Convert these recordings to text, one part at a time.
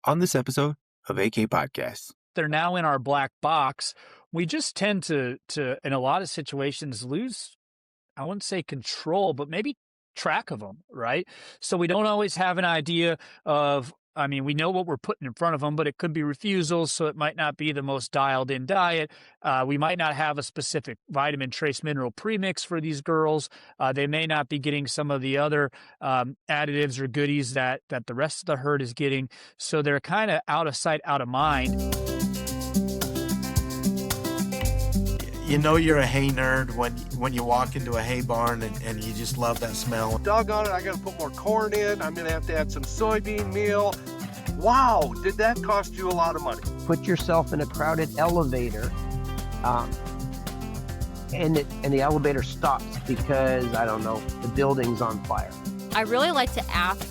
on this episode of AK Podcast. They're now in our black box. We just tend to in a lot of situations lose, I wouldn't say control, but maybe track of them, right? So we don't always have an idea of, we know what we're putting in front of them, but it could be refusals, so it might not be the most dialed in diet. We might not have a specific vitamin trace mineral premix for these girls. They may not be getting some of the other additives or goodies that the rest of the herd is getting. So they're kind of out of sight, out of mind. You know you're a hay nerd when you walk into a hay barn and you just love that smell. Doggone it, I got to put more corn in. I'm going to have to add some soybean meal. Wow, did that cost you a lot of money? Put yourself in a crowded elevator and the elevator stops because, I don't know, the building's on fire. I really like to ask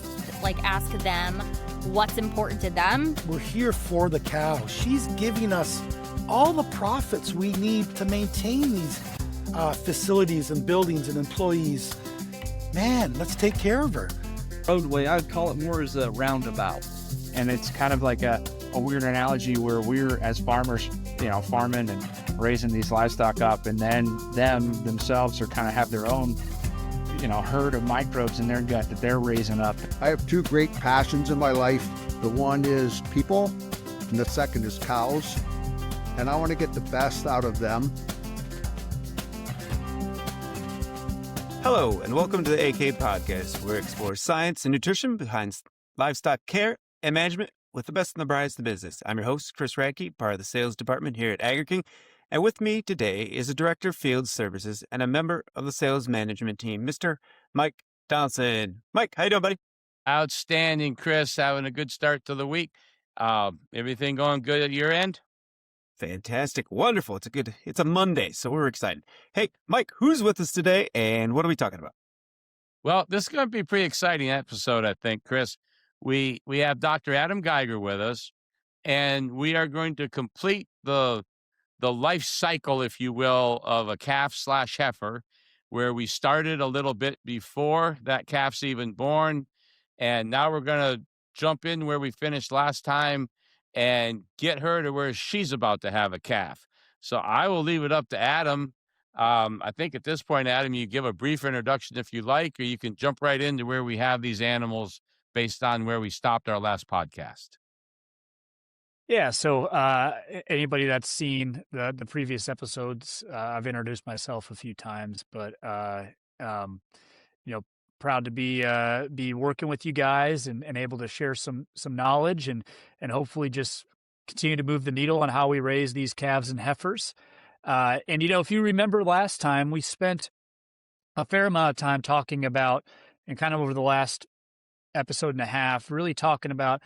them what's important to them. We're here for the cow. She's giving us all the profits we need to maintain these facilities and buildings and employees. Man, let's take care of her. Roadway, I'd call it more as a roundabout. And it's kind of like a weird analogy where we're, as farmers, farming and raising these livestock up, and then themselves are kind of have their own, herd of microbes in their gut that they're raising up. I have two great passions in my life. The one is people, and the second is cows. And I want to get the best out of them. Hello, and welcome to the AK Podcast, where we explore science and nutrition behind livestock care and management with the best and the brightest in the business. I'm your host, Chris Radke, part of the sales department here at Agri-King. And with me today is the Director of Field Services and a member of the sales management team, Mr. Mike Donaldson. Mike, how you doing, buddy? Outstanding, Chris. Having a good start to the week. Everything going good at your end? Fantastic. Wonderful. It's a Monday, so we're excited. Hey, Mike, who's with us today and what are we talking about? Well, this is going to be a pretty exciting episode, I think, Chris. We have Dr. Adam Geiger with us, and we are going to complete the life cycle, if you will, of a calf/heifer, where we started a little bit before that calf's even born, and now we're going to jump in where we finished last time and get her to where she's about to have a calf. So I will leave it up to Adam. I think at this point, Adam, you give a brief introduction if you like, or you can jump right into where we have these animals based on where we stopped our last podcast. Yeah, so anybody that's seen the previous episodes, I've introduced myself a few times, but proud to be working with you guys and able to share some knowledge and hopefully just continue to move the needle on how we raise these calves and heifers. And if you remember last time, we spent a fair amount of time talking about, and kind of over the last episode and a half, really talking about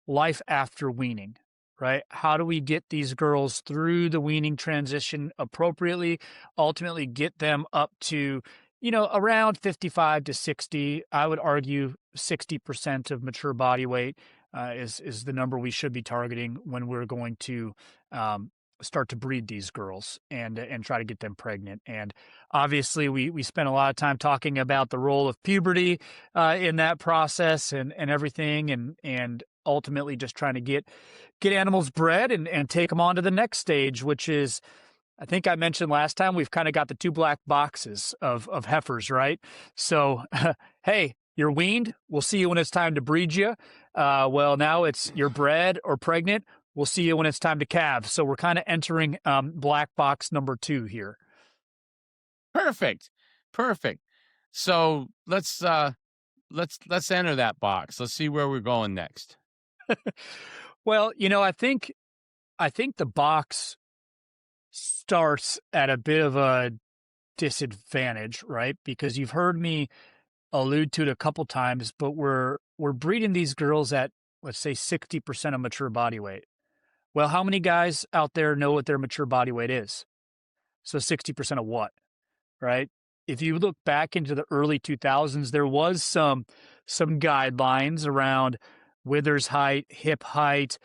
life after weaning, right? How do we get these girls through the weaning transition appropriately, ultimately get them up to around 55 to 60, I would argue 60% of mature body weight is the number we should be targeting when we're going to start to breed these girls and try to get them pregnant. And obviously we spent a lot of time talking about the role of puberty in that process and everything, and ultimately just trying to get animals bred and take them on to the next stage, which is, I think I mentioned last time, we've kind of got the two black boxes of heifers, right? So, hey, you're weaned. We'll see you when it's time to breed you. Well, now it's you're bred or pregnant. We'll see you when it's time to calve. So we're kind of entering black box number 2 here. Perfect. So let's enter that box. Let's see where we're going next. Well, I think the box starts at a bit of a disadvantage, right? Because you've heard me allude to it a couple times, but we're breeding these girls at, let's say, 60% of mature body weight. Well, how many guys out there know what their mature body weight is? So 60% of what, right? If you look back into the early 2000s, there was some guidelines around withers height, hip height,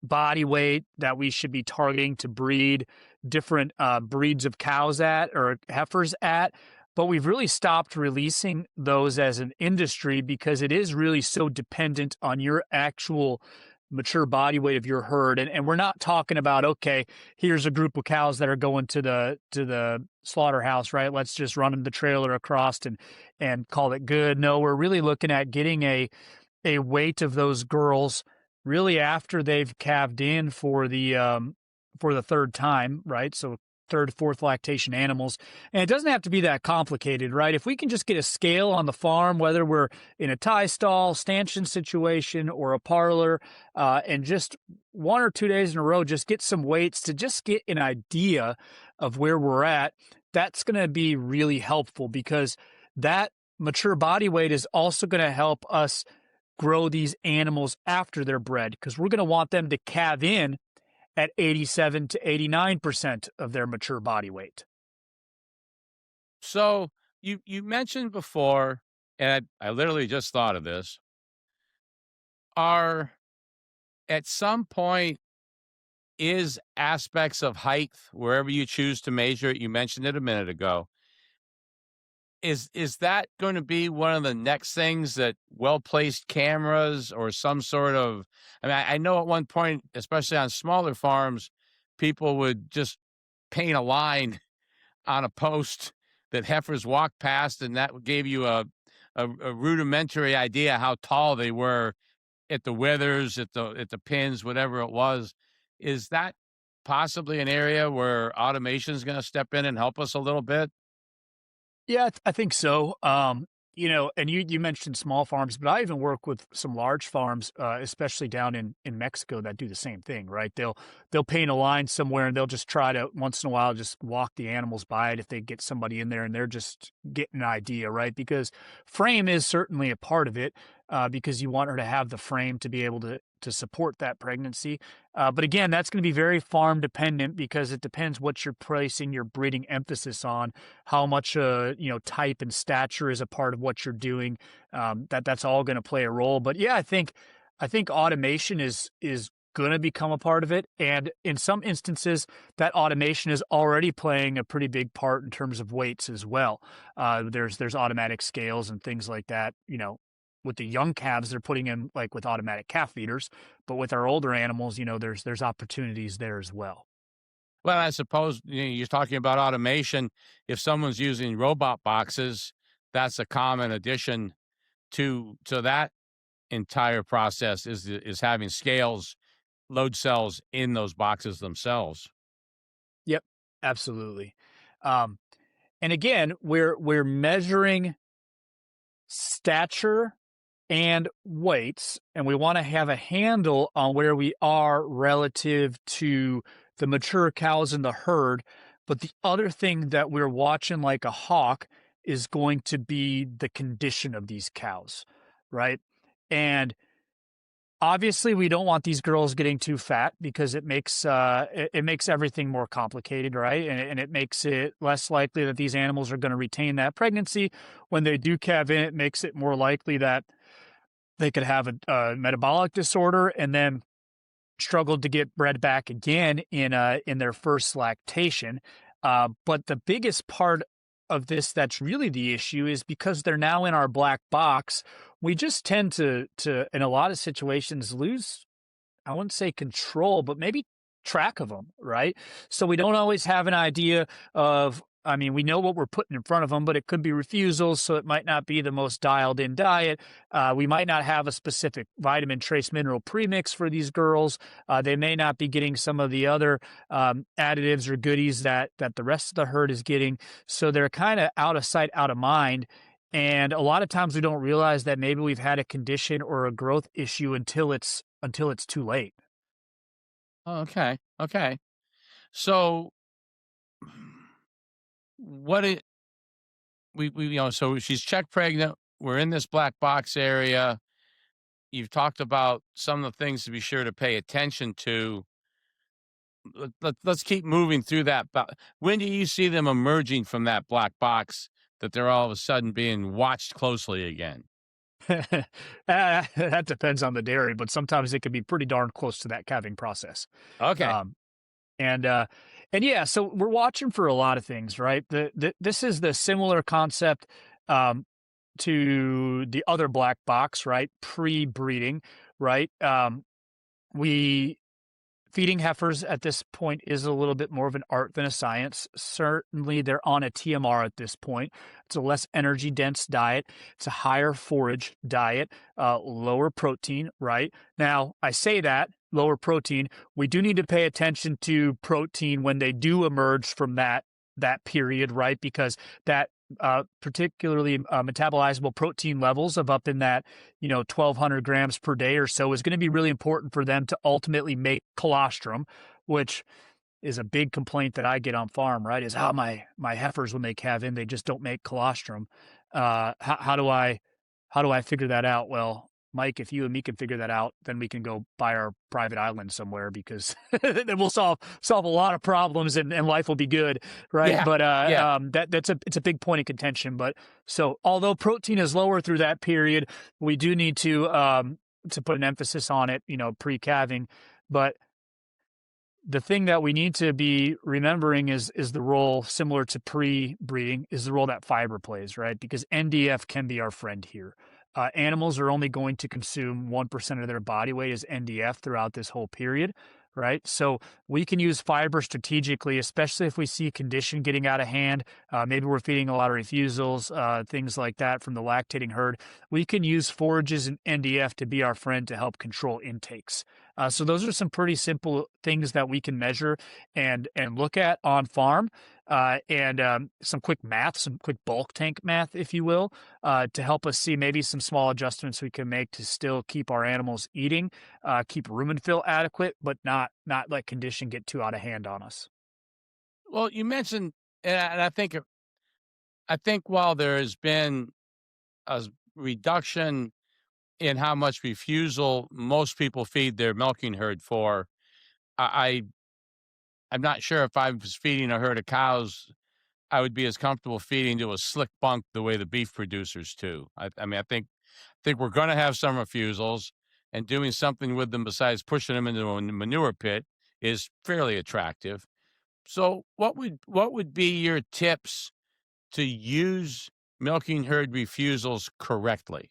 body weight that we should be targeting to breed different breeds of cows at or heifers at. but we've really stopped releasing those as an industry because it is really so dependent on your actual mature body weight of your herd. And we're not talking about, okay, here's a group of cows that are going to the slaughterhouse, right? Let's just run the trailer across and call it good. No, we're really looking at getting a weight of those girls really after they've calved in for the third time, right? So third, fourth lactation animals. And it doesn't have to be that complicated, right? If we can just get a scale on the farm, whether we're in a tie stall, stanchion situation, or a parlor, and just 1 or 2 days in a row, just get some weights to just get an idea of where we're at, that's going to be really helpful, because that mature body weight is also going to help us grow these animals after they're bred, because we're going to want them to calve in at 87 to 89% of their mature body weight. So you mentioned before, and I literally just thought of this, at some point, is aspects of height, wherever you choose to measure it, you mentioned it a minute ago, is that going to be one of the next things that well-placed cameras or some sort of, I mean, I know at one point, especially on smaller farms, people would just paint a line on a post that heifers walked past, and that gave you a rudimentary idea how tall they were at the withers, at the pins, whatever it was. Is that possibly an area where automation is going to step in and help us a little bit? Yeah, I think so. And you mentioned small farms, but I even work with some large farms, especially down in Mexico, that do the same thing, right? They'll paint a line somewhere, and they'll just try to once in a while just walk the animals by it if they get somebody in there and they're just getting an idea, right? Because frame is certainly a part of it, because you want her to have the frame to be able to support that pregnancy. But again, that's going to be very farm dependent, because it depends what you're placing your breeding emphasis on, how much type and stature is a part of what you're doing. That's all going to play a role. But yeah, I think automation is going to become a part of it, and in some instances, that automation is already playing a pretty big part in terms of weights as well. There's automatic scales and things like that. With the young calves, they're putting in like with automatic calf feeders, but with our older animals, there's opportunities there as well. Well, I suppose you're talking about automation. If someone's using robot boxes, that's a common addition to that entire process is having scales, load cells in those boxes themselves. Yep, absolutely. And again, we're measuring stature and weights, and we want to have a handle on where we are relative to the mature cows in the herd. But the other thing that we're watching like a hawk is going to be the condition of these cows, right? And obviously, we don't want these girls getting too fat, because it makes everything more complicated, right? And it makes it less likely that these animals are going to retain that pregnancy. When they do calve in, it makes it more likely that they could have a metabolic disorder and then struggle to get bred back again in their first lactation. But the biggest part of this that's really the issue is because they're now in our black box, we just tend to in a lot of situations lose, I wouldn't say control, but maybe track of them, right? So we don't always have an idea of, we know what we're putting in front of them, but it could be refusals, so it might not be the most dialed in diet. We might not have a specific vitamin trace mineral premix for these girls. They may not be getting some of the other additives or goodies that the rest of the herd is getting. So they're kind of out of sight, out of mind. And a lot of times we don't realize that maybe we've had a condition or a growth issue until it's too late. Okay. So so she's check pregnant. We're in this black box area. You've talked about some of the things to be sure to pay attention to. Let's keep moving through that. When do you see them emerging from that black box, that they're all of a sudden being watched closely again? That depends on the dairy, but sometimes it can be pretty darn close to that calving process. Okay. And yeah, so we're watching for a lot of things, right? This is the similar concept to the other black box, right? Pre-breeding, right? We feeding heifers at this point is a little bit more of an art than a science. Certainly, they're on a TMR at this point. It's a less energy dense diet. It's a higher forage diet, lower protein, right? Now, I say that lower protein. We do need to pay attention to protein when they do emerge from that period, right? Because that particularly metabolizable protein levels of up in that 1,200 grams per day or so is going to be really important for them to ultimately make colostrum, which is a big complaint that I get on farm, right? Is how my heifers, when they calve in, they just don't make colostrum. How do I figure that out? Well, Mike, if you and me can figure that out, then we can go buy our private island somewhere, because then we'll solve a lot of problems and life will be good, right? Yeah, But yeah. it's a big point of contention. But so although protein is lower through that period, we do need to put an emphasis on it, pre-calving. But the thing that we need to be remembering is the role, similar to pre-breeding, is the role that fiber plays, right? Because NDF can be our friend here. Animals are only going to consume 1% of their body weight as NDF throughout this whole period, right? So we can use fiber strategically, especially if we see condition getting out of hand. Maybe we're feeding a lot of refusals, things like that from the lactating herd. We can use forages and NDF to be our friend to help control intakes. So those are some pretty simple things that we can measure and look at on farm. And some quick math, some quick bulk tank math, if you will, to help us see maybe some small adjustments we can make to still keep our animals eating, keep room and fill adequate, but not let condition get too out of hand on us. Well, you mentioned, and I think while there has been a reduction in how much refusal most people feed their milking herd for, I'm not sure if I was feeding a herd of cows, I would be as comfortable feeding to a slick bunk the way the beef producers do. I mean, I think we're going to have some refusals, and doing something with them besides pushing them into a manure pit is fairly attractive. So what would be your tips to use milking herd refusals correctly?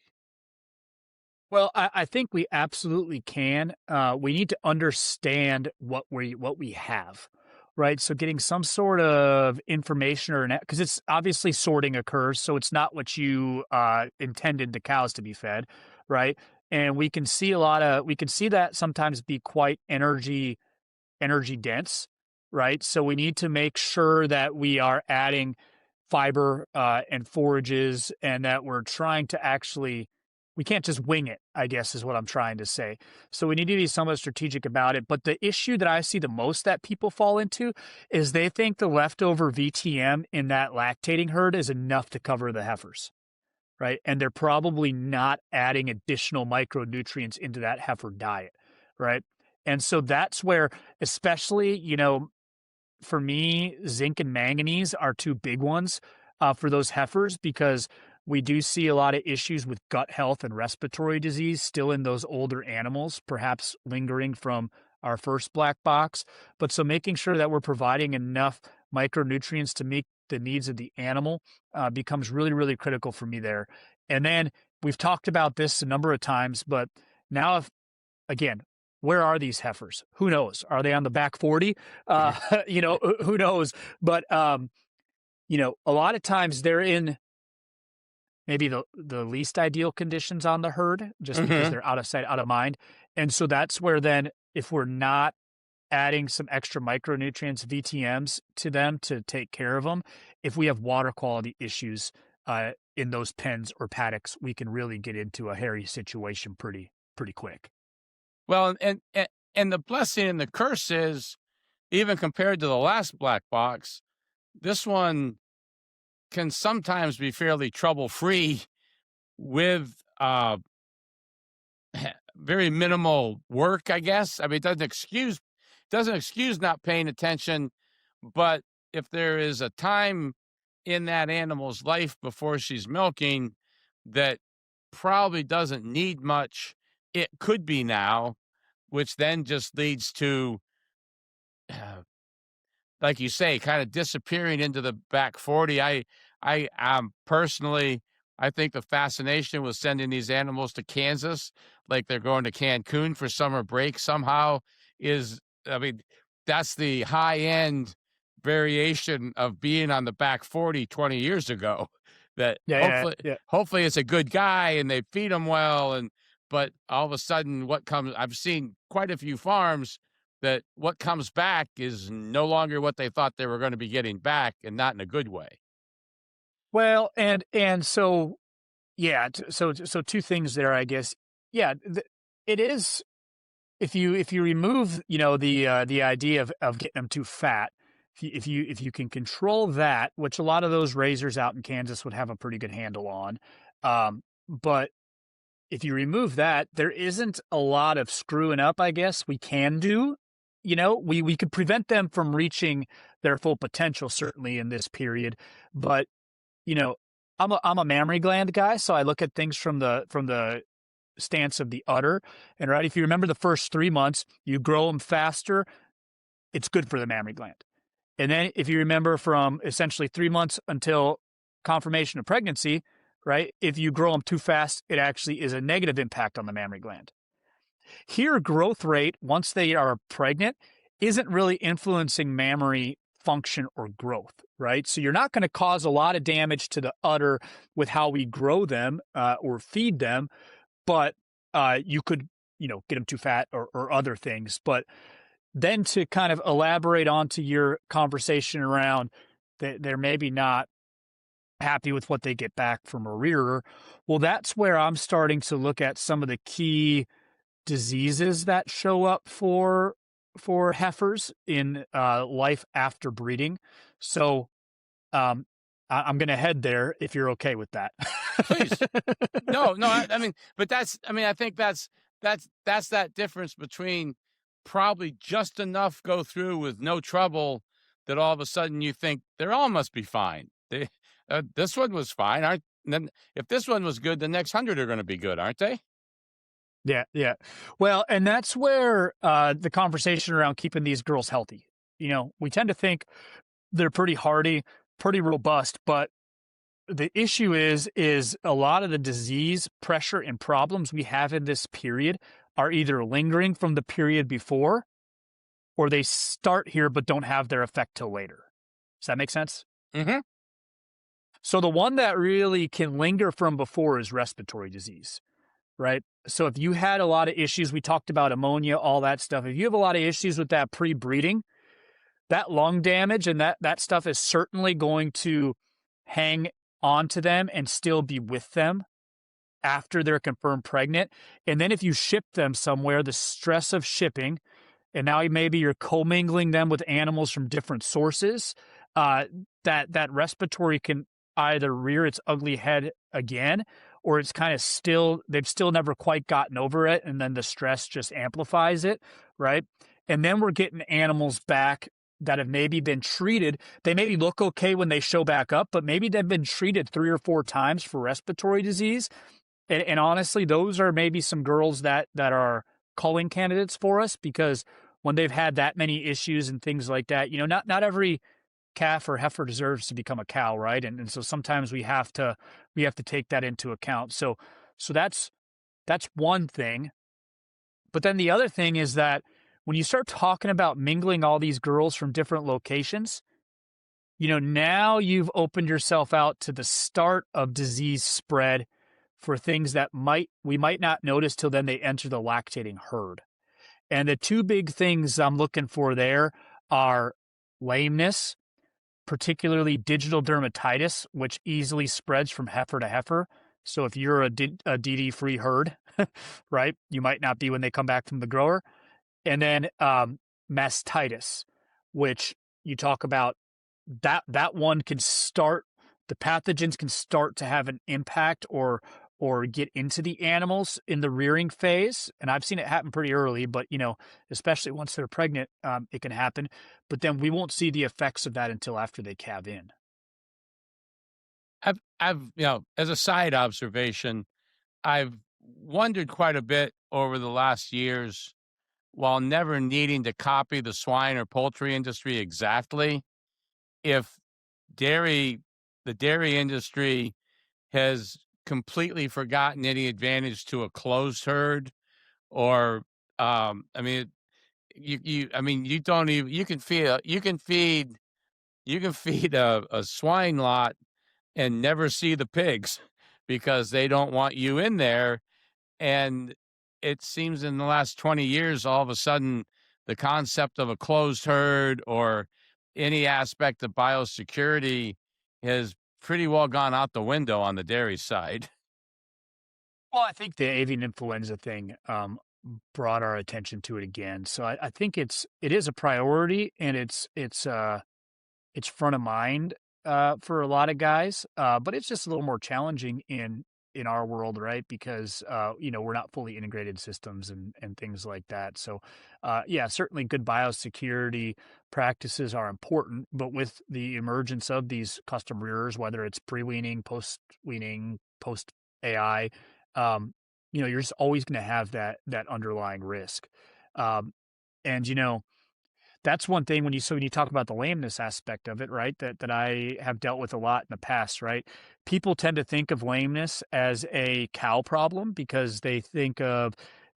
Well, I think we absolutely can. We need to understand what we have, right? So getting some sort of information because it's obviously sorting occurs, so it's not what you intended the cows to be fed, right? And we can see that sometimes be quite energy dense, right? So we need to make sure that we are adding fiber and forages, and that we're trying to actually, we can't just wing it, I guess is what I'm trying to say. So we need to be somewhat strategic about it. But the issue that I see the most that people fall into is they think the leftover VTM in that lactating herd is enough to cover the heifers, right? And they're probably not adding additional micronutrients into that heifer diet, right? And so that's where, especially, for me, zinc and manganese are two big ones for those heifers, because we do see a lot of issues with gut health and respiratory disease still in those older animals, perhaps lingering from our first black box. But so making sure that we're providing enough micronutrients to meet the needs of the animal becomes really, really critical for me there. And then we've talked about this a number of times, but now, again, where are these heifers? Who knows? Are they on the back 40? Who knows? But, a lot of times they're in maybe the least ideal conditions on the herd, just because they're out of sight, out of mind. And so that's where then, if we're not adding some extra micronutrients, VTMs, to them to take care of them, if we have water quality issues in those pens or paddocks, we can really get into a hairy situation pretty quick. Well, and the blessing and the curse is, even compared to the last black box, this one can sometimes be fairly trouble-free with very minimal work, I guess. I mean, it doesn't excuse not paying attention, but if there is a time in that animal's life before she's milking that probably doesn't need much, it could be now, which then just leads to like you say, kind of disappearing into the back 40. I personally, I think the fascination with sending these animals to Kansas, like they're going to Cancun for summer break somehow, is, I mean, that's the high end variation of being on the back 40 20 years ago. That hopefully it's a good guy and they feed him well. But all of a sudden, I've seen quite a few farms that what comes back is no longer what they thought they were going to be getting back, and not in a good way. Well, and so, yeah, so two things there, I guess. Yeah, it is, if you remove, the idea of getting them too fat, if you can control that, which a lot of those raisers out in Kansas would have a pretty good handle on, but if you remove that, there isn't a lot of screwing up, I guess, we can do. We could prevent them from reaching their full potential, certainly in this period. But, I'm a mammary gland guy, so I look at things from the stance of the udder. And right, if you remember the first 3 months, you grow them faster, it's good for the mammary gland. And then if you remember from essentially 3 months until confirmation of pregnancy, right, if you grow them too fast, it actually is a negative impact on the mammary gland. Here, growth rate, once they are pregnant, isn't really influencing mammary function or growth, right? So you're not going to cause a lot of damage to the udder with how we grow them or feed them, but you could, get them too fat or other things. But then to kind of elaborate onto your conversation around that they're maybe not happy with what they get back from a rearer, well, that's where I'm starting to look at some of the key diseases that show up for heifers in life after breeding. So I'm going to head there if you're okay with that. Please. No, I mean, but I think that's that difference between probably just enough go through with no trouble that all of a sudden you think they're all must be fine. This one was fine. And then if this one was good, the next 100 are going to be good, aren't they? Yeah. Well, and that's where the conversation around keeping these girls healthy. We tend to think they're pretty hardy, pretty robust, but the issue is a lot of the disease, pressure, and problems we have in this period are either lingering from the period before, or they start here but don't have their effect till later. Does that make sense? Mm-hmm. So the one that really can linger from before is respiratory disease, right? So if you had a lot of issues, we talked about ammonia, all that stuff. If you have a lot of issues with that pre-breeding, that lung damage and that stuff is certainly going to hang on to them and still be with them after they're confirmed pregnant. And then if you ship them somewhere, the stress of shipping, and now maybe you're commingling them with animals from different sources, that respiratory can either rear its ugly head again, or it's kind of they've still never quite gotten over it, and then the stress just amplifies it, right? And then we're getting animals back that have maybe been treated. They maybe look okay when they show back up, but maybe they've been treated 3 or 4 times for respiratory disease. And honestly, those are maybe some girls that are culling candidates for us, because when they've had that many issues and things like that, not every calf or heifer deserves to become a cow, right? And so sometimes we have to take that into account. So that's one thing. But then the other thing is that when you start talking about mingling all these girls from different locations, now you've opened yourself out to the start of disease spread for things that we might not notice till then they enter the lactating herd. And the 2 big things I'm looking for there are lameness, particularly digital dermatitis, which easily spreads from heifer to heifer. So if you're a DD-free herd, right, you might not be when they come back from the grower. And then mastitis, which you talk about, that one can start, the pathogens can start to have an impact or get into the animals in the rearing phase. And I've seen it happen pretty early, but, especially once they're pregnant, it can happen. But then we won't see the effects of that until after they calve in. I've as a side observation, I've wondered quite a bit over the last years while never needing to copy the swine or poultry industry exactly, if the dairy industry has completely forgotten any advantage to a closed herd, or I mean, you don't even you can feed a swine lot and never see the pigs because they don't want you in there. And it seems in the last 20 years, all of a sudden, the concept of a closed herd or any aspect of biosecurity has pretty well gone out the window on the dairy side. Well, I think the avian influenza thing brought our attention to it again. So I think it is a priority, and it's front of mind for a lot of guys, but it's just a little more challenging in our world, right? Because we're not fully integrated systems and things like that. So yeah, certainly good biosecurity practices are important, but with the emergence of these custom rearers, whether it's pre-weaning, post-weaning, post-AI, you're just always going to have that underlying risk. And that's one thing when you talk about the lameness aspect of it, right? That I have dealt with a lot in the past, right? People tend to think of lameness as a cow problem because they think of,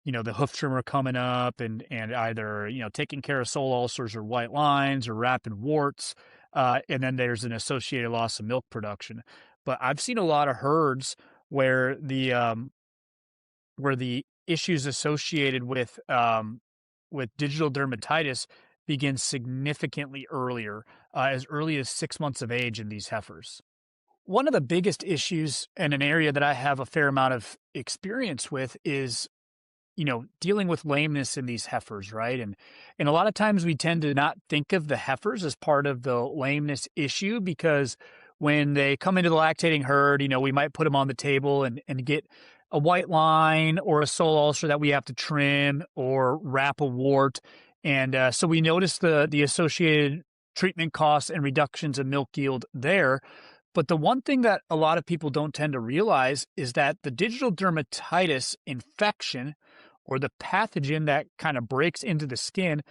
the hoof trimmer coming up and either, taking care of sole ulcers or white lines or rapid warts. And then there's an associated loss of milk production. But I've seen a lot of herds where the issues associated with digital dermatitis begin significantly earlier, as early as 6 months of age in these heifers. One of the biggest issues, and an area that I have a fair amount of experience with, is dealing with lameness in these heifers, right? And a lot of times we tend to not think of the heifers as part of the lameness issue, because when they come into the lactating herd, we might put them on the table and get a white line or a sole ulcer that we have to trim or wrap a wart. And so we notice the associated treatment costs and reductions in milk yield there. But the one thing that a lot of people don't tend to realize is that the digital dermatitis infection, or the pathogen that kind of breaks into the skin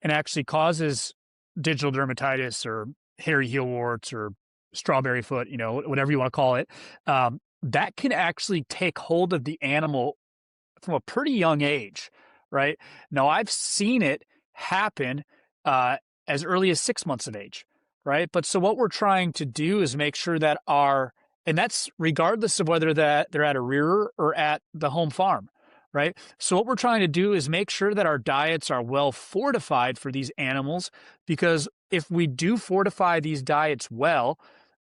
and actually causes digital dermatitis or hairy heel warts or strawberry foot, whatever you want to call it, that can actually take hold of the animal from a pretty young age, right? Now, I've seen it happen as early as 6 months of age, right? But so what we're trying to do is make sure that and that's regardless of whether that they're at a rearer or at the home farm, right? So what we're trying to do is make sure that our diets are well fortified for these animals, because if we do fortify these diets well,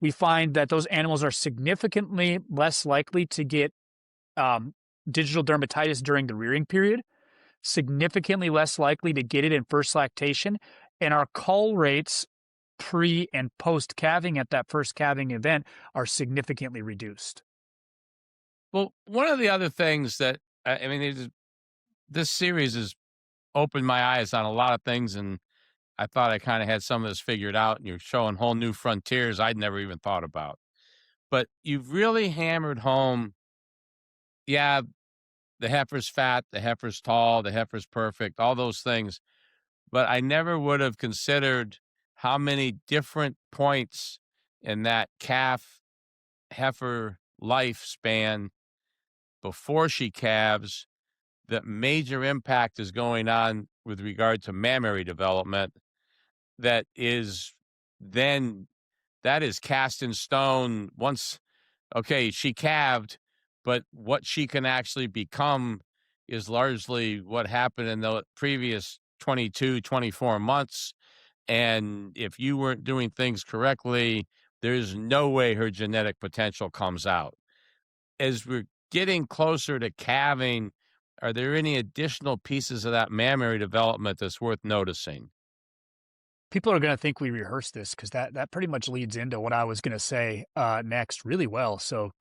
we find that those animals are significantly less likely to get digital dermatitis during the rearing period, significantly less likely to get it in first lactation, and our cull rates pre and post calving at that first calving event are significantly reduced. Well, one of the other things that, this series has opened my eyes on a lot of things, and I thought I kind of had some of this figured out, and you're showing whole new frontiers I'd never even thought about. But you've really hammered home, yeah, the heifer's fat, the heifer's tall, the heifer's perfect, all those things. But I never would have considered how many different points in that calf heifer lifespan before she calves that major impact is going on with regard to mammary development that is cast in stone once, okay, she calved, but what she can actually become is largely what happened in the previous 22, 24 months. And if you weren't doing things correctly, there's no way her genetic potential comes out. As we're getting closer to calving, are there any additional pieces of that mammary development that's worth noticing? People are going to think we rehearsed this, because that pretty much leads into what I was going to say next really well. So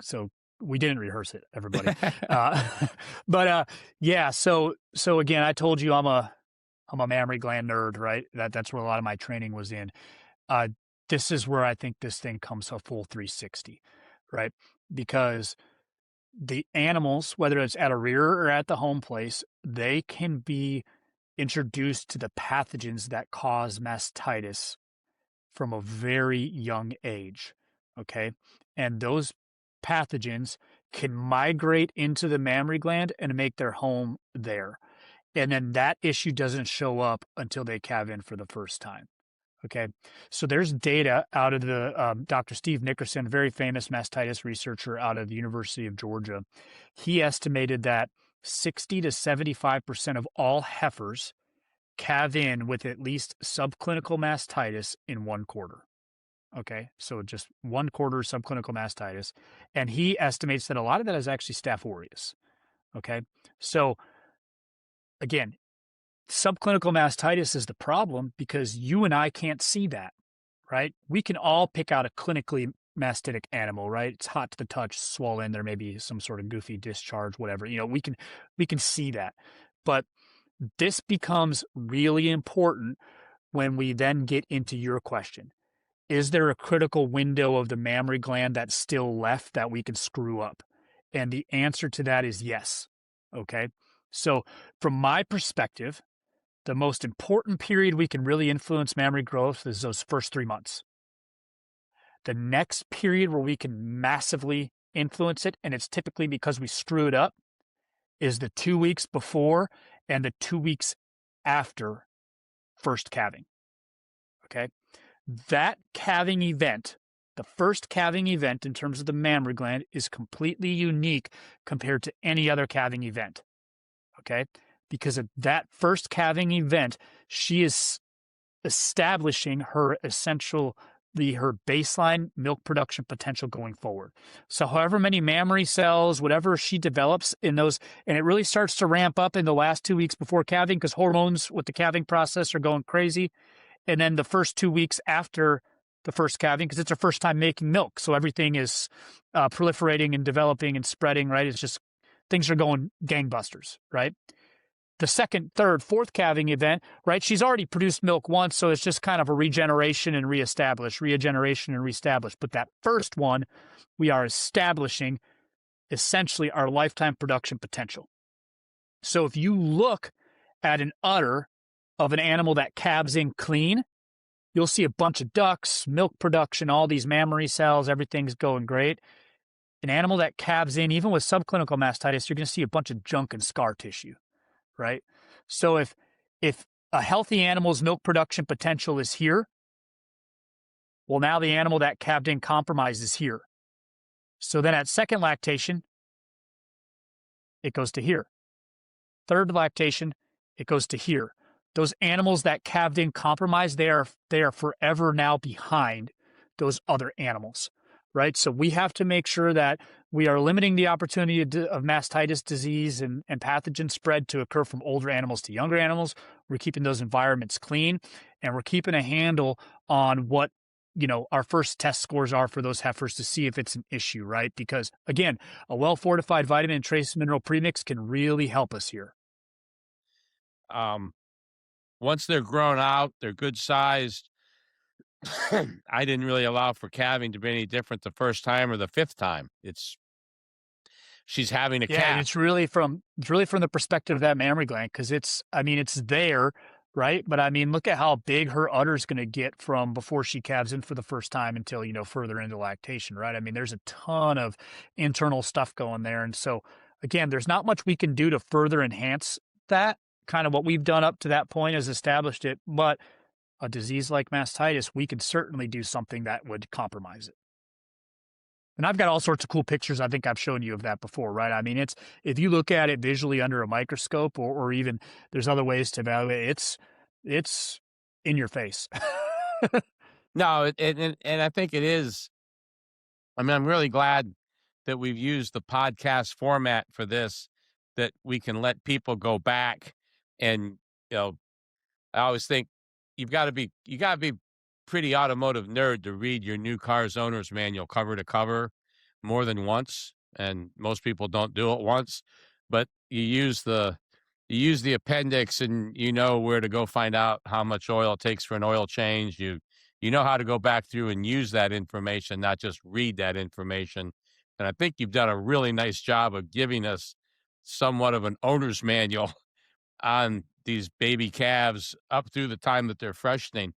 we didn't rehearse it, everybody. But yeah, so again, I told you I'm a mammary gland nerd, right? That's where a lot of my training was in. This is where I think this thing comes a full 360, right? Because the animals, whether it's at a rearer or at the home place, they can be introduced to the pathogens that cause mastitis from a very young age, okay? And those pathogens can migrate into the mammary gland and make their home there. And then that issue doesn't show up until they calve in for the first time. Okay, so there's data out of the Dr. Steve Nickerson, very famous mastitis researcher out of the University of Georgia. He estimated that 60 to 75% of all heifers calve in with at least subclinical mastitis in 1 quarter. Okay, so just 1 quarter subclinical mastitis. And he estimates that a lot of that is actually Staph aureus. Okay, so again, subclinical mastitis is the problem because you and I can't see that, right? We can all pick out a clinically mastitic animal, right? It's hot to the touch, swollen, there may be some sort of goofy discharge, whatever. You know, we can see that. But this becomes really important when we then get into your question. Is there a critical window of the mammary gland that's still left that we can screw up? And the answer to that is yes. Okay. So from my perspective, the most important period we can really influence mammary growth is those first 3 months. The next period where we can massively influence it, and it's typically because we screw it up, is the 2 weeks before and the 2 weeks after first calving. Okay? That calving event, the first calving event in terms of the mammary gland, is completely unique compared to any other calving event. Okay? Because of that first calving event, she is establishing her her baseline milk production potential going forward. So however many mammary cells, whatever she develops in those, and it really starts to ramp up in the last 2 weeks before calving because hormones with the calving process are going crazy. And then the first 2 weeks after the first calving, because it's her first time making milk. So everything is proliferating and developing and spreading, right? It's just, things are going gangbusters, right? The second, third, fourth calving event, right? She's already produced milk once, so it's just kind of a regeneration and reestablish. But that first one, we are establishing essentially our lifetime production potential. So if you look at an udder of an animal that calves in clean, you'll see a bunch of ducts, milk production, all these mammary cells, everything's going great. An animal that calves in, even with subclinical mastitis, you're going to see a bunch of junk and scar tissue. Right? So if a healthy animal's milk production potential is here, well, now the animal that calved in compromised is here. So then at second lactation, it goes to here. Third lactation, it goes to here. Those animals that calved in compromised, they are forever now behind those other animals. Right? So we have to make sure that we are limiting the opportunity of mastitis disease and pathogen spread to occur from older animals to younger animals. We're keeping those environments clean, and we're keeping a handle on what, our first test scores are for those heifers to see if it's an issue, right? Because again, a well-fortified vitamin and trace mineral premix can really help us here. Once they're grown out, they're good sized. I didn't really allow for calving to be any different the first time or the fifth time. She's having a calf. Yeah, it's really from the perspective of that mammary gland because it's there, right? But look at how big her udder's going to get from before she calves in for the first time until, further into lactation, right? There's a ton of internal stuff going there. And so, again, there's not much we can do to further enhance that. Kind of what we've done up to that point has established it, but a disease like mastitis, we can certainly do something that would compromise it. And I've got all sorts of cool pictures. I think I've shown you of that before, right? It's, if you look at it visually under a microscope or even there's other ways to evaluate it, it's in your face. No, and I think it is. I'm really glad that we've used the podcast format for this, that we can let people go back and, I always think, you got to be pretty automotive nerd to read your new car's owner's manual cover to cover more than once, and most people don't do it once. But you use the appendix, and you know where to go find out how much oil it takes for an oil change. You know how to go back through and use that information, not just read that information. And I think you've done a really nice job of giving us somewhat of an owner's manual on these baby calves up through the time that they're freshening.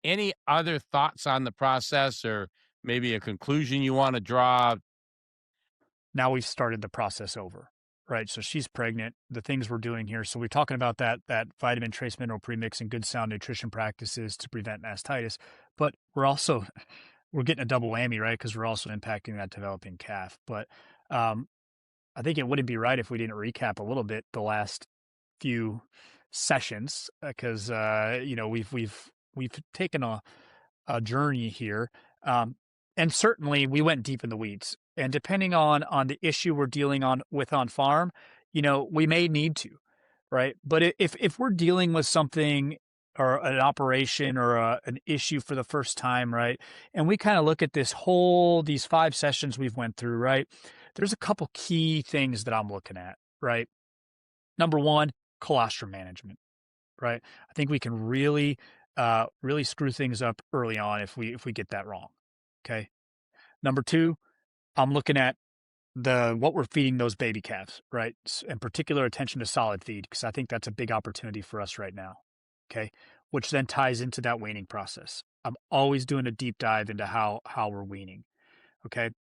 Any other thoughts on the process, or maybe a conclusion you want to draw? Now we've started the process over, right? So she's pregnant. The things we're doing here. So we're talking about that vitamin trace mineral premix and good sound nutrition practices to prevent mastitis, but we're getting a double whammy, right? Because we're also impacting that developing calf. But I think it wouldn't be right if we didn't recap a little bit the last few sessions, because we've taken a journey here, and certainly we went deep in the weeds. And depending on the issue we're dealing with on farm, we may need to, right? But if we're dealing with something or an operation or an issue for the first time, right? And we kind of look at these 5 sessions we've went through, right? There's a couple key things that I'm looking at, right? Number 1, colostrum management, right? I think we can really screw things up early on if we get that wrong. Okay. Number 2, I'm looking at what we're feeding those baby calves, right? And particular attention to solid feed, because I think that's a big opportunity for us right now. Okay. Which then ties into that weaning process. I'm always doing a deep dive into how we're weaning. Okay.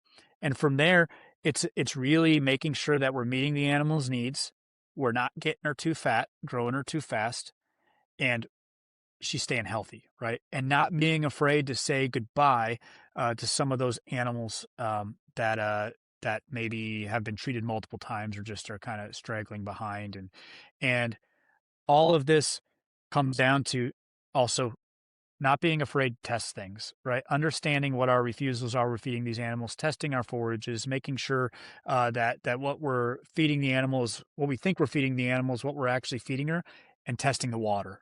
And from there, it's really making sure that we're meeting the animal's needs. We're not getting her too fat, growing her too fast, and she's staying healthy, right? And not being afraid to say goodbye to some of those animals that maybe have been treated multiple times or just are kind of straggling behind. And all of this comes down to also not being afraid to test things, right? Understanding what our refusals are we're feeding these animals, testing our forages, making sure that what we're feeding the animals, what we think we're feeding the animals, what we're actually feeding her, and testing the water,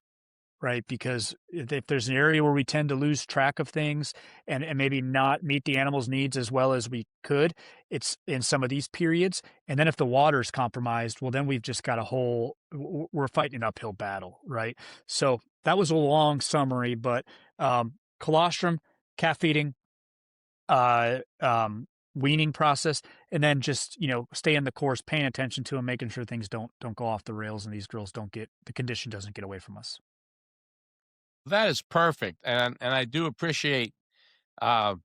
right? Because if there's an area where we tend to lose track of things and maybe not meet the animal's needs as well as we could, it's in some of these periods. And then if the water is compromised, well, then we've just got we're fighting an uphill battle, right? So that was a long summary, but colostrum, calf feeding, weaning process, and then just, stay in the course, paying attention to them, making sure things don't go off the rails and these girls the condition doesn't get away from us. That is perfect, and I do appreciate you've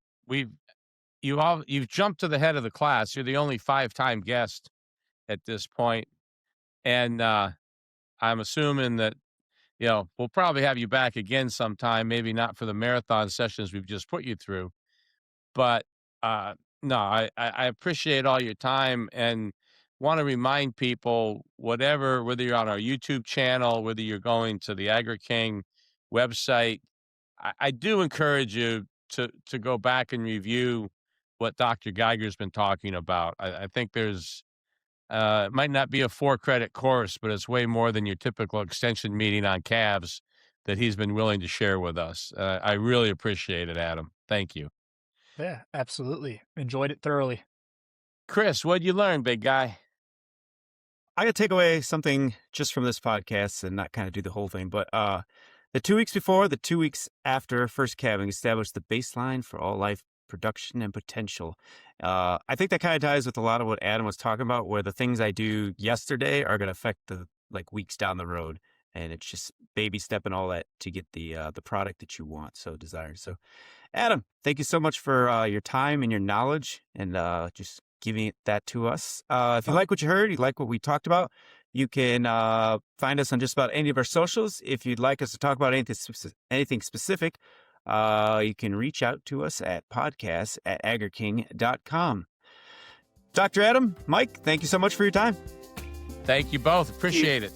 jumped to the head of the class. You're the only 5-time guest at this point, and I'm assuming that we'll probably have you back again sometime. Maybe not for the marathon sessions we've just put you through, but no, I appreciate all your time and want to remind people, whether you're on our YouTube channel, whether you're going to the Agri-King website, I do encourage you to go back and review what Dr. Geiger's been talking about. I think there's it might not be a 4-credit course, but it's way more than your typical extension meeting on calves that he's been willing to share with us. I really appreciate it, Adam. Thank you. Yeah, absolutely. Enjoyed it thoroughly. Chris, what'd you learn, big guy? I got to take away something just from this podcast and not kind of do the whole thing, but the 2 weeks before, the 2 weeks after first calving established the baseline for all life production and potential. I think that kind of ties with a lot of what Adam was talking about, where the things I do yesterday are going to affect the weeks down the road, and it's just baby step and all that to get the product that you want, so desire. So, Adam, thank you so much for your time and your knowledge and just giving that to us. If you like what you heard, you like what we talked about, you can find us on just about any of our socials. If you'd like us to talk about anything specific, you can reach out to us at podcast@agriking.com. Dr. Adam, Mike, thank you so much for your time. Thank you both. Appreciate it.